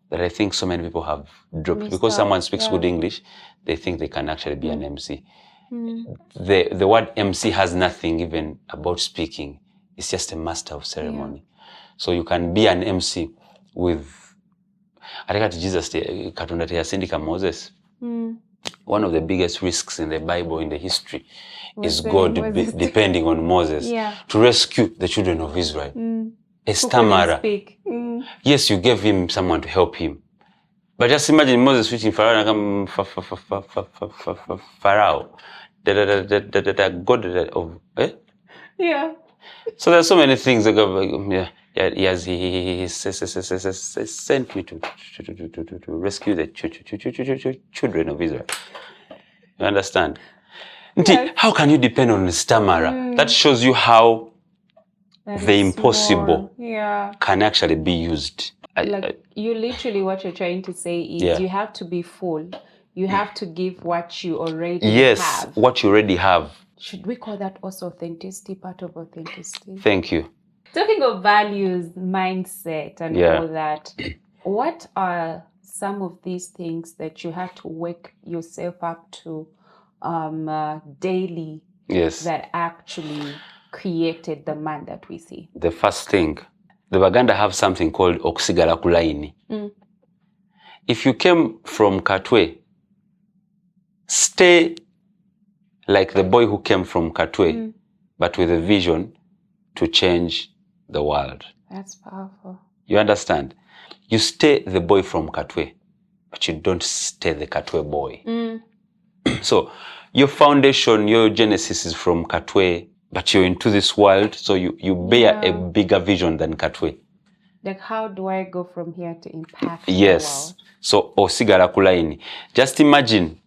that I think so many people have dropped. Because someone speaks good English, they think they can actually be an MC. The word MC has nothing even about speaking. It's just a master of ceremony. So you can be an MC with... I think Jesus, Moses. One of the biggest risks in the Bible, in the history, is God depending on Moses to rescue the children of Israel. Estamara. Yes, you gave him someone to help him. But just imagine Moses reaching Pharaoh and Pharaoh. God of... Yeah. So there's so many things that go, he sent me to rescue the children of Israel. You understand? Yes. How can you depend on the stammerer? That shows you how the impossible can actually be used. You literally, what you're trying to say is you have to be full. You have to give what you already have. Yes, what you already have. Should we call that also authenticity, part of authenticity? Thank you. Talking of values, mindset, and all that, what are some of these things that you have to wake yourself up to daily that actually created the man that we see? The first thing, the Baganda have something called Oksigala Kulaini. If you came from Katwe, stay like the boy who came from Katwe, but with a vision to change the world. That's powerful. You understand? You stay the boy from Katwe, but you don't stay the Katwe boy. So your foundation, your genesis is from Katwe, but you're into this world, so you bear a bigger vision than Katwe. Like, how do I go from here to impact the world? So osigala kulaini. Just imagine,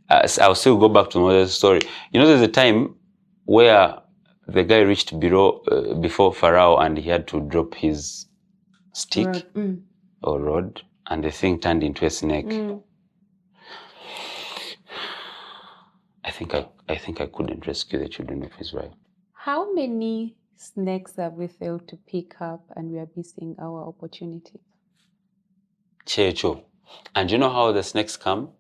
I'll still go back to another story. You know, there's a time where the guy reached before Pharaoh and he had to drop his stick or rod, and the thing turned into a snake. I think I couldn't rescue the children of Israel. How many snakes have we failed to pick up and we are missing our opportunity? Checho. And you know how the snakes come?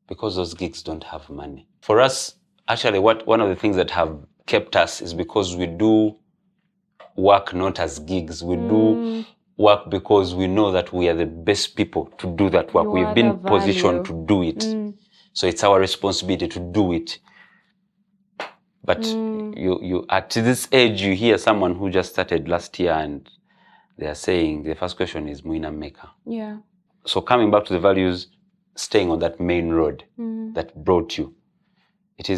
Because those gigs don't have money. For us, actually, one of the things that have kept us is because we do work not as gigs. We do work because we know that we are the best people to do that work. We've been positioned to do it. So it's our responsibility to do it. But you at this age, you hear someone who just started last year and they are saying, the first question is, Muina Maker. Yeah. So coming back to the values, staying on that main road that brought you, it's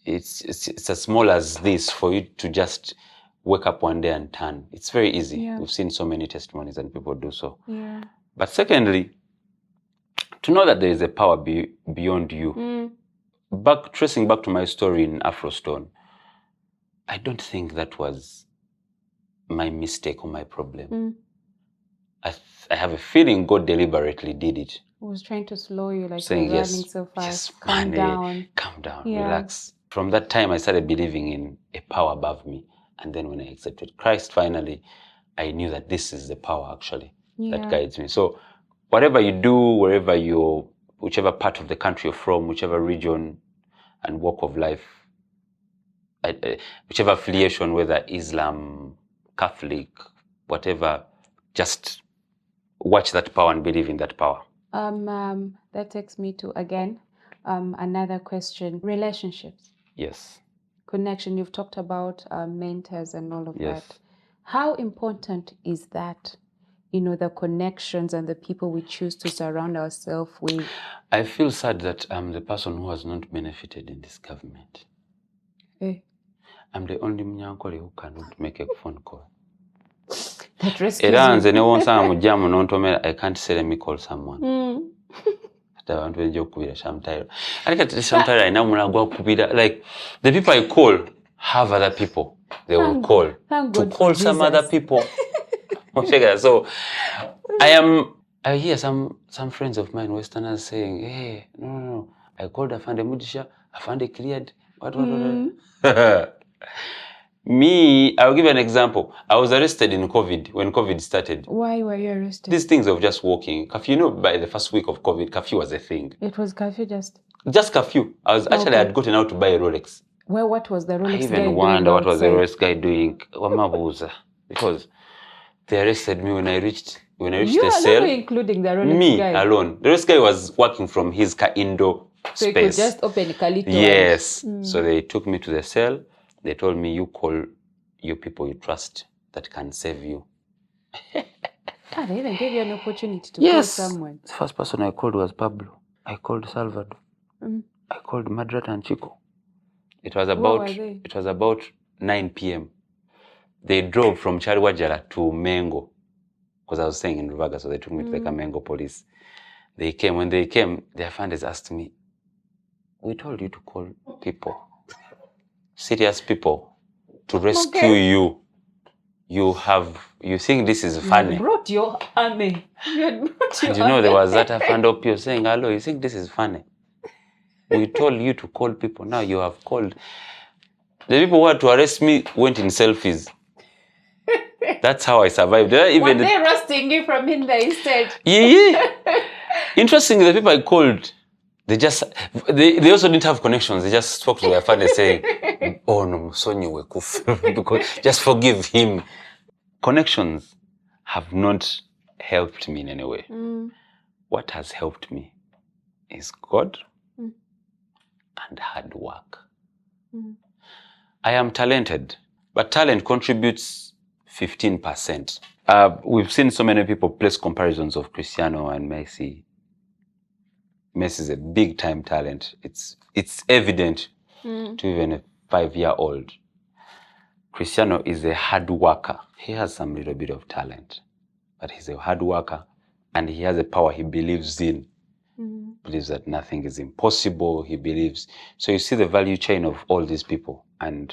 as small as this for you to just wake up one day and turn. It's very easy. Yeah. We've seen so many testimonies and people do so. Yeah. But secondly, to know that there is a power beyond you. Tracing back to my story in Afrostone, I don't think that was my mistake or my problem. I have a feeling God deliberately did it. He was trying to slow you, like saying, you're running so fast. Calm down, relax. From that time, I started believing in a power above me. And then when I accepted Christ, finally, I knew that this is the power actually that guides me. So whatever you do, wherever whichever part of the country you're from, whichever region and walk of life, whichever affiliation, whether Islam, Catholic, whatever, just watch that power and believe in that power. That takes me to, again, another question. Relationships. Yes. Connection. You've talked about mentors and all of that. How important is that? You know, the connections and the people we choose to surround ourselves with. I feel sad that I'm the person who has not benefited in this government. I'm the only Mnyankole who cannot make a phone call. That rescues me. I can't say let me call someone. Like the people I call have other people they will call to call some other people. So I hear some friends of mine, Westerners, saying, hey, no, I called Afande Mudisha, Afande cleared, what. Me, I'll give an example. I was arrested in COVID, when COVID started. Why were you arrested? These things of just walking. Curfew, you know, by the first week of COVID, curfew was a thing. It was curfew just curfew. I had gotten out to buy a Rolex. Well, what was the Rolex guy doing? I even wonder what was the Rolex guy doing. Because they arrested me when I reached the cell. You including the Rolex guy? Me alone. The Rolex guy was working from his indoor space. So he could just open a calito. Yes. So they took me to the cell. They told me, you call you people you trust that can save you. They even gave you an opportunity to call someone. The first person I called was Pablo. I called Salvador. I called Madrat and Chico. It was about 9 p.m. They drove from Chariwajara to Mengo, because I was staying in Ruvaga, so they took me to the Kamengo police. They came. When they came, their funders asked me, we told you to call people, serious people, to rescue you. You think this is funny. You brought your army. And you know, there was that Afando saying, hello, you think this is funny? We told you to call people. Now you have called. The people who had to arrest me went in selfies. That's how I survived. Were they roasting you from in there instead? Yeah. Interestingly, the people I called, they also didn't have connections. They just spoke to their father saying, oh no, Sonyo wekufu, because just forgive him. Connections have not helped me in any way. What has helped me is God and hard work. I am talented, but talent contributes 15%. We've seen so many people place comparisons of Cristiano and Messi. Messi is a big time talent. It's evident to even a 5-year-old. Cristiano is a hard worker. He has some little bit of talent, but he's a hard worker, and he has a power he believes in. Believes that nothing is impossible. He believes. So you see the value chain of all these people, and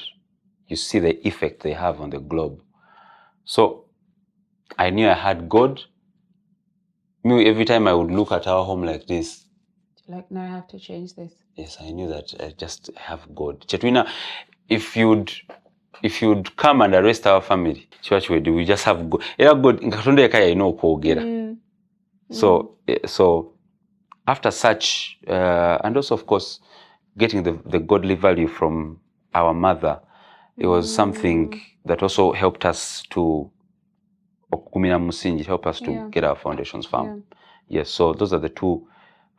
you see the effect they have on the globe. So I knew I had God. Me, every time I would look at our home like this, like, no, I have to change this. Yes, I knew that I just have God. Chetwina, if you'd come and arrest our family, what we do, we just have God. So after such, and also of course, getting the godly value from our mother, it was something that also helped us to get our foundations firm. Yes, so those are the two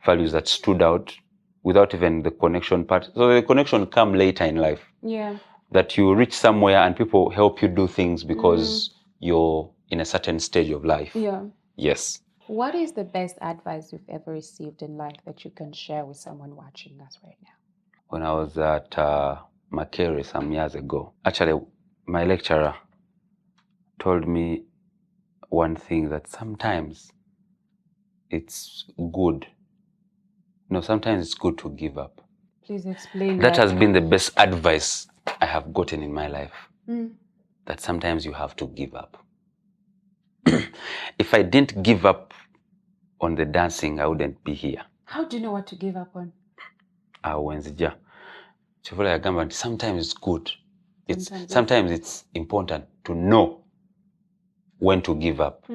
values that stood out without even the connection part. So the connection come later in life. Yeah. That you reach somewhere and people help you do things because you're in a certain stage of life. Yeah. Yes. What is the best advice you've ever received in life that you can share with someone watching us right now? When I was at Makere some years ago, actually, my lecturer told me one thing, that sometimes it's good. No, sometimes it's good to give up. Please explain that. That has been the best advice I have gotten in my life. That sometimes you have to give up. If I didn't give up on the dancing, I wouldn't be here. How do you know what to give up on? Sometimes it's good. Sometimes it's important to know when to give up.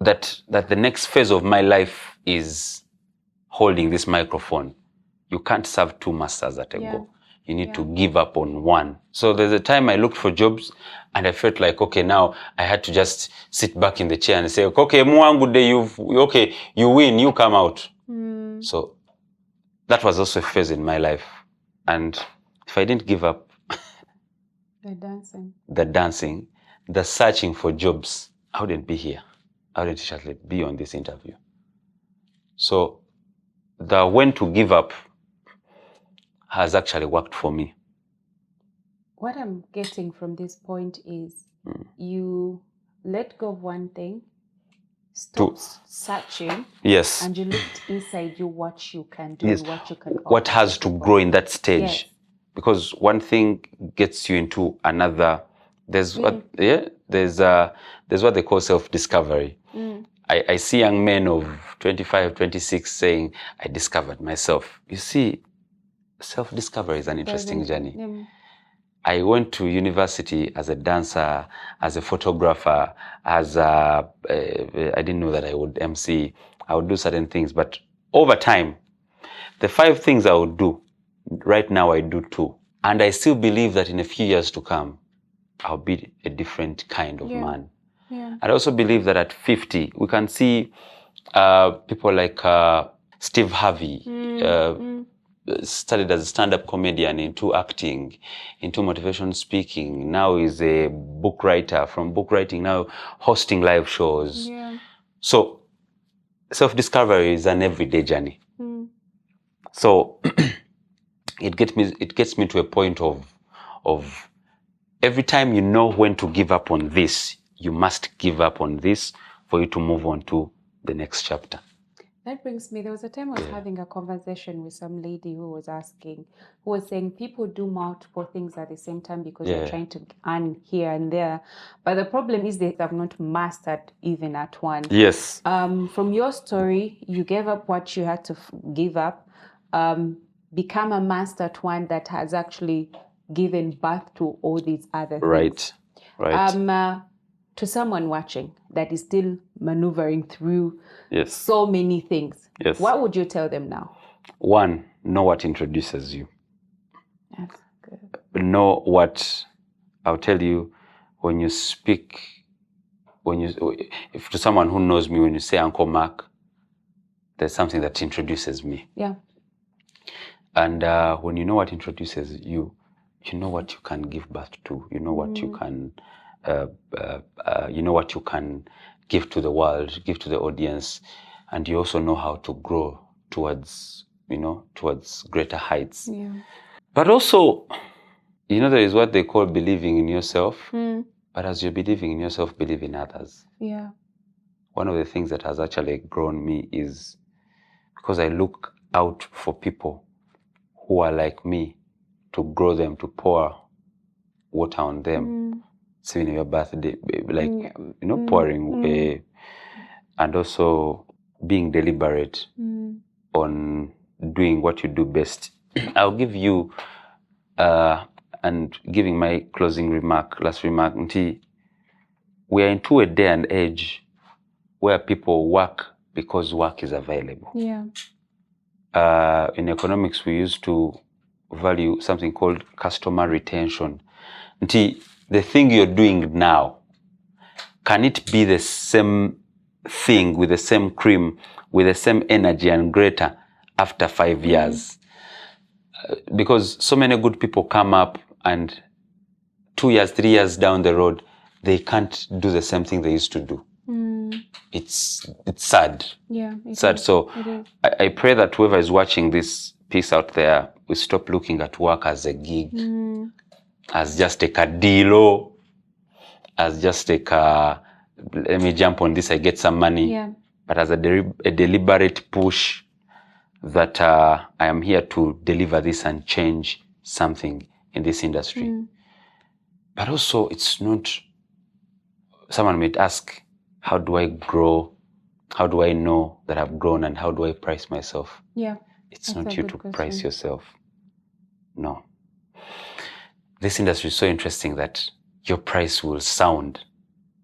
That the next phase of my life is holding this microphone. You can't serve two masters at a go. You need to give up on one. So there's a time I looked for jobs and I felt like, okay, now I had to just sit back in the chair and say, okay, one good day, you win, you come out. So that was also a phase in my life. And if I didn't give up the dancing, the searching for jobs, I wouldn't be here. I wouldn't actually be on this interview. So the when to give up has actually worked for me. What I'm getting from this point is you let go of one thing, stop searching, yes, and you looked inside you what you can do, yes, what you can offer, what has to grow in that stage. Yes. Because one thing gets you into another. There's what they call self-discovery. I see young men of 25, 26 saying, I discovered myself. You see, self-discovery is an interesting journey. I went to university as a dancer, as a photographer, I didn't know that I would MC. I would do certain things, but over time, the 5 things I would do, right now I do 2. And I still believe that in a few years to come, I'll be a different kind of man. Yeah. I also believe that at 50, we can see people like Steve Harvey, started as a stand-up comedian, into acting, into motivation speaking. Now he's a book writer. From book writing, now hosting live shows. Yeah. So self-discovery is an everyday journey. So it gets me to a point of every time you know when to give up on this, you must give up on this for you to move on to the next chapter. That brings me, there was a time I was having a conversation with some lady who was saying people do multiple things at the same time because they're trying to earn here and there. But the problem is they have not mastered even at one. Yes. From your story, you gave up what you had to give up, become a master at one that has actually given birth to all these other things. Right. To someone watching that is still maneuvering through so many things, what would you tell them now? 1, know what introduces you. That's good. Know what, I'll tell you, when you speak, if to someone who knows me, when you say Uncle Mark, there's something that introduces me. Yeah. And when you know what introduces you, you know what you can give birth to. You know what you can, you know what you can give to the world, give to the audience, and you also know how to grow towards greater heights. Yeah. But also, there is what they call believing in yourself. But as you're believing in yourself, believe in others. Yeah. One of the things that has actually grown me is because I look out for people who are like me, to grow them, to pour water on them. It's even your birthday, like, pouring, and also being deliberate on doing what you do best. I'll give you, and giving my last remark, we are into a day and age where people work because work is available. Yeah. In economics, we used to value something called customer retention. The thing you're doing now, can it be the same thing with the same cream, with the same energy and greater after 5 years? Because so many good people come up and 2 years, 3 years down the road, they can't do the same thing they used to do. It's sad. Yeah, it's sad. So I pray that whoever is watching this piece out there, we stop looking at work as a gig, as just a deal, as just a let me jump on this, I get some money, but as a deliberate push that I am here to deliver this and change something in this industry. But also, it's not, someone might ask, how do I grow? How do I know that I've grown, and how do I price myself? Yeah. It's not you to price yourself. No. This industry is so interesting that your price will sound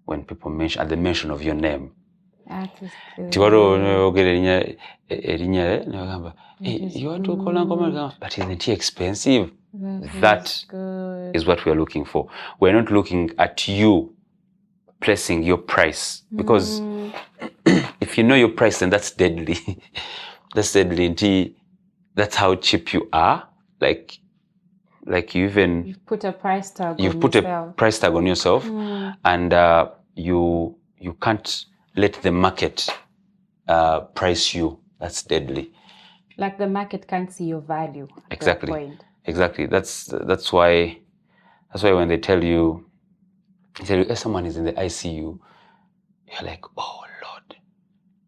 when people at the mention of your name. That is good. But isn't he expensive? That is what we are looking for. We're not looking at you placing your price, because if you know your price, then that's deadly. That's deadly. That's how cheap you are. Like you've put a price tag. A price tag on yourself, and you can't let the market price you. That's deadly. Like the market can't see your value. Exactly. Exactly. That's why when they tell you if someone is in the ICU, you're like, oh Lord,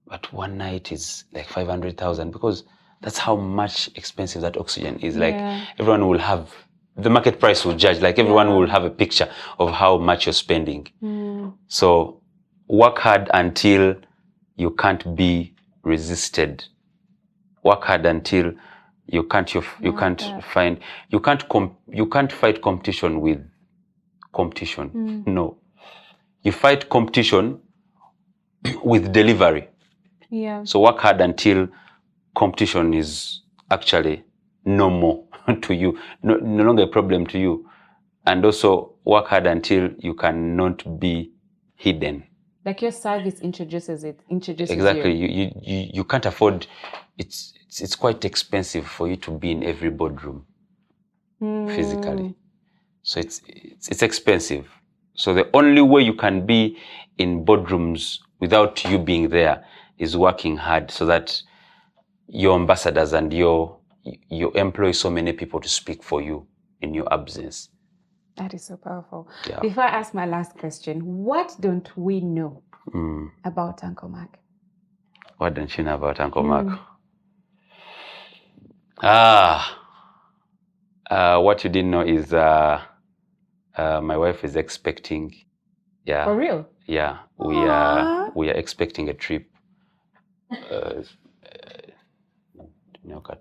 but one night is like 500,000, because that's how much expensive that oxygen is. Like, everyone will have, the market price will judge, like everyone will have a picture of how much you're spending. So work hard until you can't be resisted. Work hard until you can't fight competition with competition. No. You fight competition with delivery. Yeah. So work hard until competition is actually no more to you, no longer a problem to you. And also work hard until you cannot be hidden. Like your service introduces exactly. You can't afford, it's quite expensive for you to be in every boardroom physically. So it's expensive. So the only way you can be in boardrooms without you being there is working hard, so that your ambassadors and you employ so many people to speak for you in your absence. That is so powerful. Yeah. Before I ask my last question, what don't we know about Uncle Mark? What don't you know about Uncle Mark? What you didn't know is my wife is expecting. Yeah. For real? Yeah. We are expecting a trip. A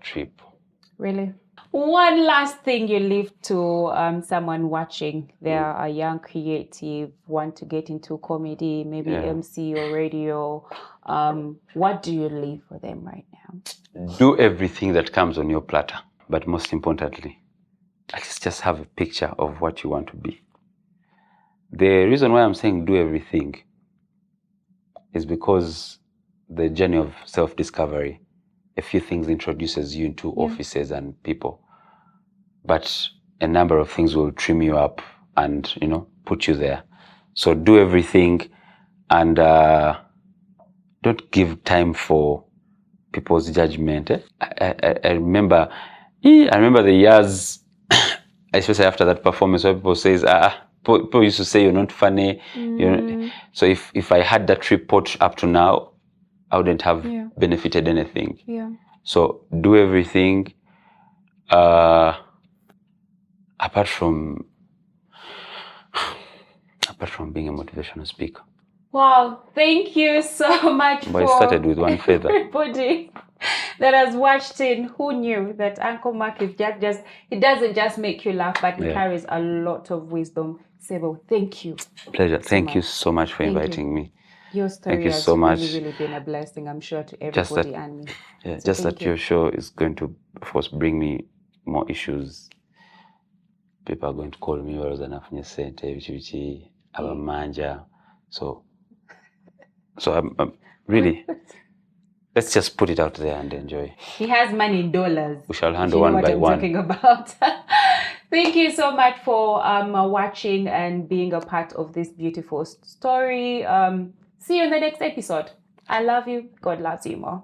trip. Really? One last thing you leave to someone watching. They are a young creative, want to get into comedy, maybe MC or radio. What do you leave for them right now? Do everything that comes on your platter. But most importantly, just have a picture of what you want to be. The reason why I'm saying do everything is because the journey of self-discovery, a few things introduces you into offices and people, but a number of things will trim you up and put you there. So do everything, and don't give time for people's judgment. I remember the years especially after that performance where people says, people used to say you're not funny. So if I had that report up to now, I wouldn't have benefited anything. Yeah. So do everything apart from being a motivational speaker. Wow, thank you so much But it started with one feather. Everybody that has watched it, who knew that Uncle Mark is just he doesn't just make you laugh, but he carries a lot of wisdom. Sebo, thank you. Pleasure. Thank you so much for inviting me. Your story has really been a blessing, I'm sure, to everybody and me. Just that your show is going to, of course, bring me more issues. People are going to call me Abamanja. So I'm really, let's just put it out there and enjoy. He has money in dollars. We shall handle one by one. Talking about. Thank you so much for watching and being a part of this beautiful story. See you in the next episode. I love you. God loves you more.